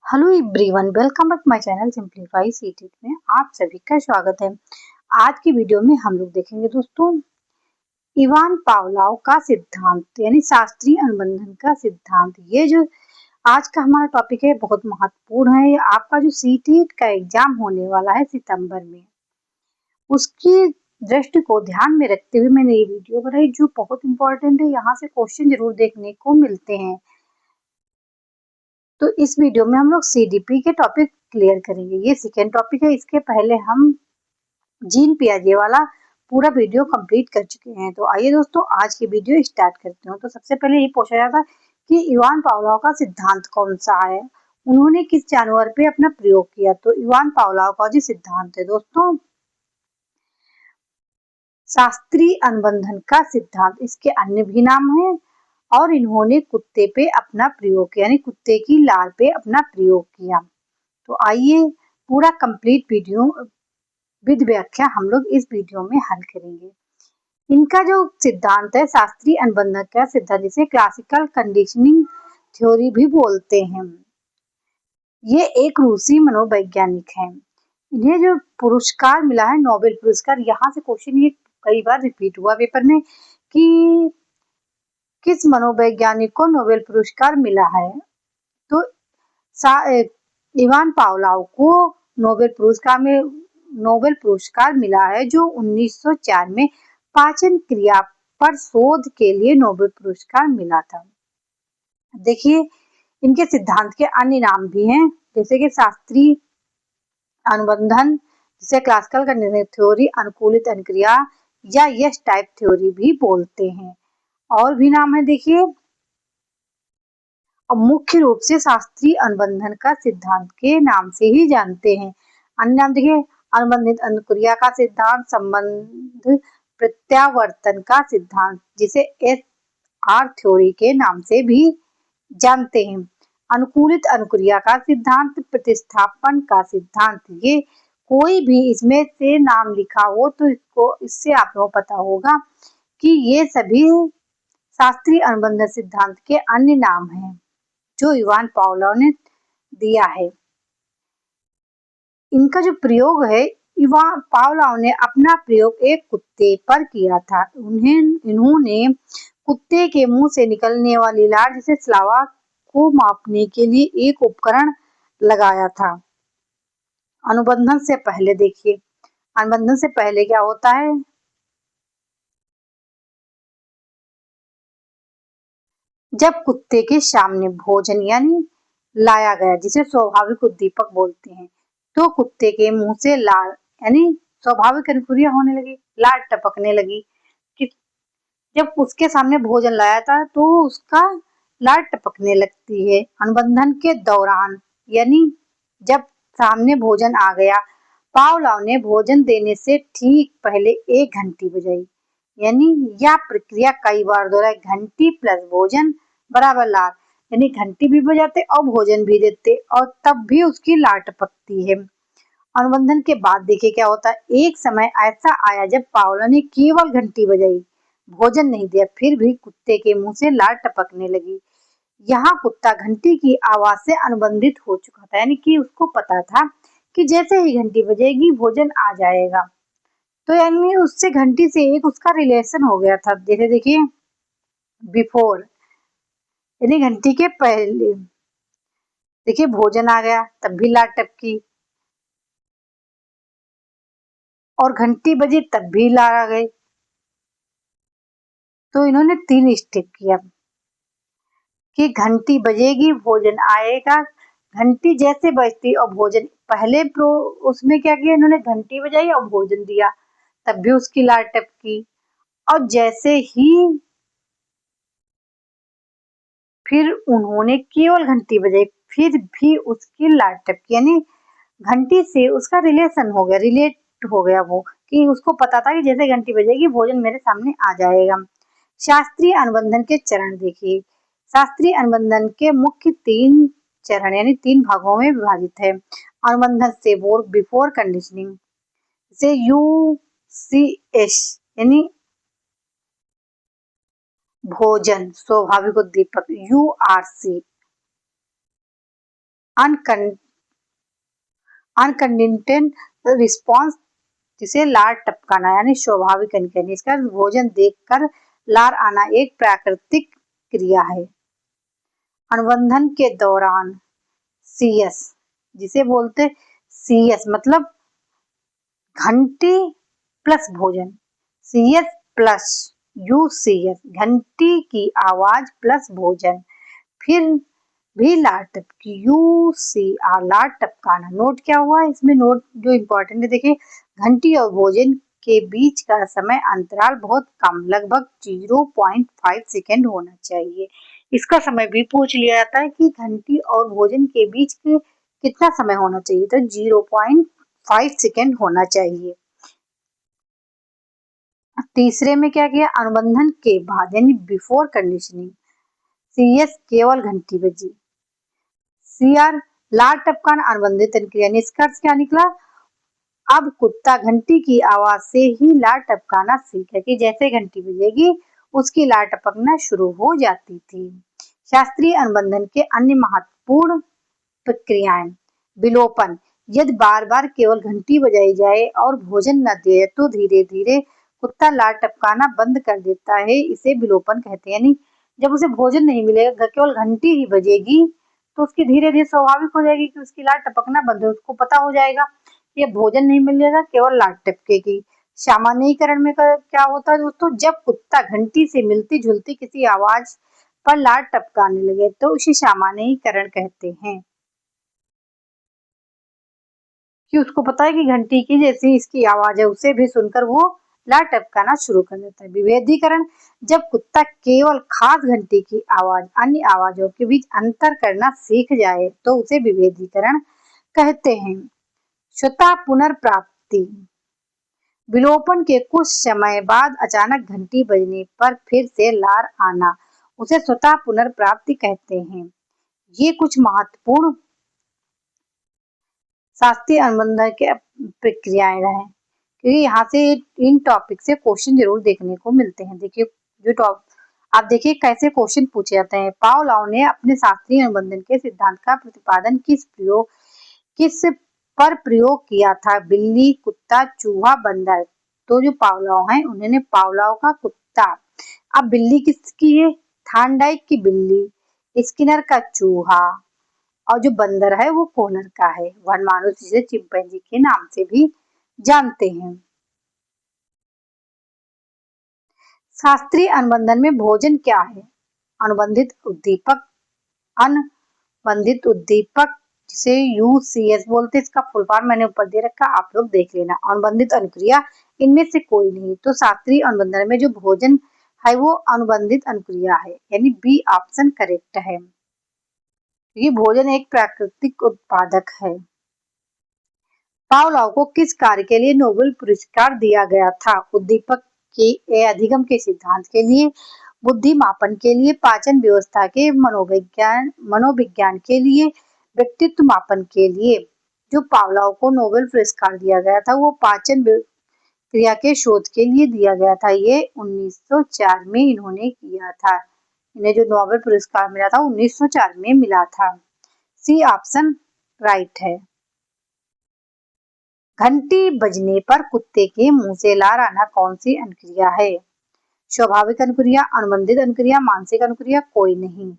Hello everyone, welcome back my channel simplify CTET में आप सभी का स्वागत है। आज की वीडियो में हम लोग देखेंगे दोस्तों इवान पावलोव का सिद्धांत यानी शास्त्रीय अनुबंधन का सिद्धांत। ये जो आज का हमारा टॉपिक है बहुत महत्वपूर्ण है। ये आपका जो सीटेट का एग्जाम होने वाला है सितंबर में, उसकी दृष्टि को ध्यान में रखते हुए मैंने ये वीडियो बनाई जो बहुत इंपॉर्टेंट है। यहाँ से क्वेश्चन जरूर देखने को मिलते हैं। तो इस वीडियो में हम लोग सीडीपी के टॉपिक क्लियर करेंगे। ये सेकेंड टॉपिक है। इसके पहले हम जीन पियाजे वाला पूरा वीडियो कंप्लीट कर चुके हैं। तो आइए दोस्तों आज की वीडियो स्टार्ट करते हैं। तो सबसे पहले ये पूछा जाता है कि इवान पावलोव का सिद्धांत कौन सा है, उन्होंने किस जानवर पे अपना प्रयोग किया। तो इवान पावलोव का जो सिद्धांत है दोस्तों शास्त्रीय अनुबंधन का सिद्धांत, इसके अन्य भी नाम है। और इन्होंने कुत्ते पे अपना प्रयोग किया यानी कुत्ते की लार पे अपना प्रयोग किया। तो आइए पूरा कंप्लीट वीडियो विद व्याख्या हम लोग इस वीडियो में हल करेंगे। इनका जो सिद्धांत है शास्त्रीय अनुबंधन का सिद्धांत, जिसे क्लासिकल कंडीशनिंग थ्योरी भी बोलते हैं, ये एक रूसी मनोवैज्ञानिक है। इन्हें जो पुरस्कार मिला है नोबेल पुरस्कार, यहाँ से क्वेश्चन ये कई बार रिपीट हुआ पेपर में कि किस मनोवैज्ञानिक को नोबेल पुरस्कार मिला है। तो इवान पावलोव को नोबेल पुरस्कार मिला है, जो 1904 में पाचन क्रिया पर शोध के लिए नोबेल पुरस्कार मिला था। देखिए इनके सिद्धांत के अन्य नाम भी हैं, जैसे कि शास्त्रीय अनुबंधन, जिसे क्लासिकल कंडीशनिंग थ्योरी, अनुकूलित अनुक्रिया या यस टाइप थ्योरी भी बोलते हैं। और भी नाम है देखिए। अब मुख्य रूप से शास्त्रीय अनुबंधन का सिद्धांत के नाम से ही जानते हैं। अन्य नाम देखिए अनुबंधित अनुक्रिया का सिद्धांत, संबंध प्रत्यावर्तन का सिद्धांत, जिसे एस थ्योरी के नाम से भी जानते हैं। अनुकूलित अनुक्रिया का सिद्धांत, प्रतिस्थापन का सिद्धांत। ये कोई भी इसमें से नाम लिखा हो तो इससे आप लोगों को पता होगा कि ये सभी शास्त्रीय अनुबंधन सिद्धांत के अन्य नाम हैं जो इवान पावलोव ने दिया है। इनका जो प्रयोग है, इवान पावलोव ने अपना प्रयोग एक कुत्ते पर किया था। इन्होंने कुत्ते के मुंह से निकलने वाली लार, जिसे स्लावा, को मापने के लिए एक उपकरण लगाया था। अनुबंधन से पहले देखिए, अनुबंधन से पहले क्या होता है, जब कुत्ते के सामने भोजन यानी लाया गया, जिसे स्वाभाविक उद्दीपक बोलते हैं, तो कुत्ते के मुंह से लार यानी स्वाभाविक अनुक्रिया होने लगी, लार टपकने लगी। कि जब उसके सामने भोजन लाया था तो उसका लार टपकने लगती है। अनुबंधन के दौरान यानी जब सामने भोजन आ गया, पावलोव ने भोजन देने से ठीक पहले एक घंटी बजाई, यानी यह प्रक्रिया कई बार दोहराई। घंटी प्लस भोजन बराबर लार, यानी घंटी भी बजाते और भोजन भी देते और तब भी उसकी लार टपकती है। अनुबंधन के बाद देखिए क्या होता है। एक समय ऐसा आया जब पावलोव ने केवल घंटी बजाई, भोजन नहीं दिया, फिर भी कुत्ते के मुंह से लार टपकने लगी। यहाँ कुत्ता घंटी की आवाज से अनुबंधित हो चुका था, यानी कि उसको पता था कि जैसे ही घंटी बजेगी भोजन आ जाएगा। तो यानी उससे घंटी से एक उसका रिलेशन हो गया था। जैसे देखिए बिफोर यानी घंटी के पहले देखिए भोजन आ गया तब भी लार टपकी, और घंटी बजी तब भी लार आ गई। तो इन्होंने 3 स्टेप किया कि घंटी बजेगी भोजन आएगा, घंटी जैसे बजती और भोजन पहले उसमें क्या किया, इन्होंने घंटी बजाई और भोजन दिया तब भी उसकी लार टपकी, और जैसे ही फिर उन्होंने केवल घंटी बजाई फिर भी उसकी लार टपकी, यानी घंटी से उसका रिलेट हो गया वो, कि उसको पता था कि जैसे घंटी बजेगी भोजन मेरे सामने आ जाएगा। शास्त्रीय अनुबंधन के चरण देखिए। शास्त्रीय अनुबंधन के मुख्य 3 चरण यानी 3 भागों में विभाजित है। अनुबंधन से बिफोर कंडीशनिंग, से UCS यानी भोजन स्वाभाविक उद्दीपक, URC अनकंडीशनल रिस्पॉन्स, जिसे लार टपकाना यानी स्वाभाविक अनकंडीशनल। इसका भोजन देखकर लार आना एक प्राकृतिक क्रिया है। अनुबंधन के दौरान सीएस, जिसे बोलते सीएस मतलब घंटी प्लस भोजन, सीएस प्लस यूसीएस, घंटी की आवाज प्लस भोजन, फिर भी लार टपकी, यूसीआर लार टपकाना। नोट क्या हुआ इसमें, नोट जो इम्पोर्टेंट है देखिए, घंटी और भोजन के बीच का समय अंतराल बहुत कम, लगभग 0.5 सेकेंड होना चाहिए। इसका समय भी पूछ लिया जाता है कि घंटी और भोजन के बीच के कितना समय होना चाहिए, तो 0.5 सेकेंड होना चाहिए। तीसरे में क्या किया, अनुबंधन के बाद यानी बिफोर कंडीशनिंग, सीएस केवल घंटी बजी, सीआर लार टपकाना अनुबंधित क्रिया। निष्कर्ष क्या निकला, अब कुत्ता घंटी की आवाज से ही लार टपकाना सीखे कि जैसे घंटी बजेगी उसकी लार टपकना शुरू हो जाती थी। शास्त्रीय अनुबंधन के अन्य महत्वपूर्ण प्रक्रियाएं, विलोपन, यदि बार बार केवल घंटी बजाई जाए और भोजन न दिया जाए तो धीरे धीरे कुत्ता लार टपकाना बंद कर देता है, इसे विलोपन कहते हैं। यानी जब उसे भोजन नहीं मिलेगा, केवल घंटी ही बजेगी, तो उसकी धीरे धीरे स्वाभाविक हो जाएगी कि उसकी लार टपकना बंद है। उसको पता हो जाएगा ये भोजन नहीं मिलेगा, केवल लार टपकेगी। सामान्यीकरण में क्या होता है दोस्तों, जब कुत्ता घंटी से मिलती जुलती किसी आवाज पर लार टपकाने लगे तो उसे सामान्यीकरण कहते हैं, कि उसको पता है कि घंटी की जैसी इसकी आवाज है, उसे भी सुनकर वो लार टपकाना शुरू कर देता है। विभेदीकरण, जब कुत्ता केवल खास घंटी की आवाज अन्य आवाजों के बीच अंतर करना सीख जाए तो उसे विभेदीकरण कहते हैं। स्वतः पुनर्प्राप्ति, विलोपन के कुछ समय बाद अचानक घंटी बजने पर फिर से लार आना, उसे स्वतः पुनर्प्राप्ति कहते हैं। ये कुछ महत्वपूर्ण शास्त्रीय अनुबंधन के प्रक्रियाएं रहे, क्योंकि यहाँ से इन टॉपिक से क्वेश्चन जरूर देखने को मिलते हैं। देखिए जो आप देखिए कैसे क्वेश्चन पूछे जाते हैं। पावलोव ने अपने शास्त्रीय अनुबंधन के सिद्धांत का प्रतिपादन किस पर प्रयोग किया था, बिल्ली, कुत्ता, चूहा, बंदर। तो जो पावलोव हैं उन्होंने पावलोव का कुत्ता, अब बिल्ली किसकी है, थार्नडाइक की बिल्ली, स्किनर का चूहा, और जो बंदर है वो कोहलर का है। वन मानुस जिसे चिंपैंजी के नाम से भी जानते हैं। शास्त्रीय अनुबंधन में भोजन क्या है, अनुबंधित उद्दीपक, अनुबंधित उद्दीपक जिसे यूसीएस बोलते हैं, इसका फुल फॉर्म मैंने ऊपर दे रखा, आप लोग देख लेना। अनुबंधित अनुक्रिया, इनमें से कोई नहीं, तो शास्त्रीय अनुबंधन में जो भोजन है वो अनुबंधित अनुक्रिया है, यानी बी ऑप्शन करेक्ट है। ये भोजन एक प्राकृतिक उत्पादक है। पावलोव को किस कार्य के लिए नोबेल पुरस्कार दिया गया था, उद्दीपक के अधिगम के सिद्धांत के लिए, बुद्धि मापन के लिए, पाचन व्यवस्था के मनोविज्ञान के लिए, व्यक्तित्व मापन के लिए। जो पावलोव को नोबेल पुरस्कार दिया गया था वो पाचन क्रिया के शोध के लिए दिया गया था। ये 1904 में इन्होंने किया था। इन्हें जो नोबेल पुरस्कार मिला था 1904 में मिला था। सी ऑप्शन राइट है। घंटी बजने पर कुत्ते के मुंह से लार आना कौन सी अनुक्रिया है, स्वाभाविक अनुक्रिया, अनुबंधित अनुक्रिया, मानसिक अनुक्रिया, कोई नहीं।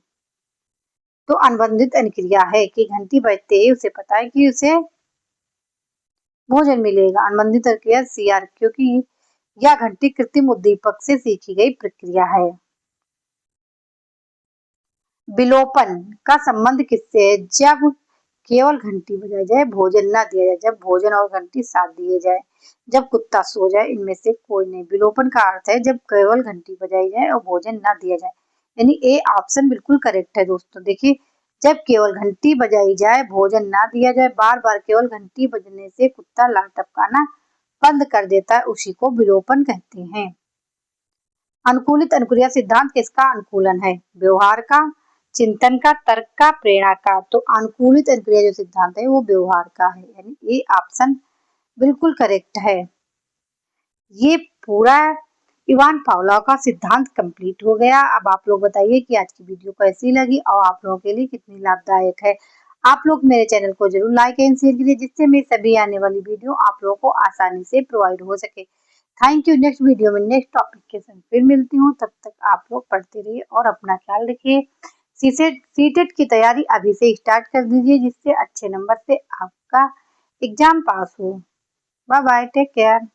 तो अनुबंधित अनुक्रिया है कि घंटी बजते ही उसे पता है कि उसे भोजन मिलेगा। अनुबंधित अनुक्रिया सीआर, क्योंकि यह घंटी कृत्रिम उद्दीपक से सीखी गई प्रक्रिया है। विलोपन का संबंध किससे है, जब केवल घंटी बजाई जाए, भोजन न दिया जाए, जब भोजन और घंटी साथ दिए जाए, जब कुत्ता सो जाए, इनमें से कोई नहीं। विलोपन का अर्थ है जब केवल घंटी बजाई जाए और भोजन न दिया जाए, यानी ए ऑप्शन बिल्कुल करेक्ट है दोस्तों। देखिए जब केवल घंटी बजाई जाए, भोजन ना दिया जाए, बार बार केवल घंटी बजने से कुत्ता लार टपकाना बंद कर देता है, उसी को विलोपन कहते हैं। अनुकूलित अनुक्रिया सिद्धांत किसका अनुकूलन है, व्यवहार का, चिंतन का, तर्क का, प्रेरणा का। तो अनुकूलित अनुक्रिया जो सिद्धांत है वो व्यवहार का है, यानी ए ऑप्शन बिल्कुल करेक्ट है। ये पूरा इवान पावलोव का सिद्धांत कंप्लीट हो गया। अब आप लोग बताइए कि आज की वीडियो कैसी लगी और आप लोगों के लिए कितनी लाभदायक है। आप लोग मेरे चैनल को जरूर लाइक एंड शेयर कीजिए, जिससे मेरी सभी आने वाली वीडियो आप लोगों को आसानी से प्रोवाइड हो सके। Thank you. नेक्स्ट वीडियो में नेक्स्ट टॉपिक के संग फिर मिलती हूँ। तब तक आप लोग पढ़ते रहिए और अपना ख्याल रखिए। सीटेट की तैयारी अभी से स्टार्ट कर दीजिए, जिससे अच्छे नंबर से आपका एग्जाम पास हो। Bye bye, take care.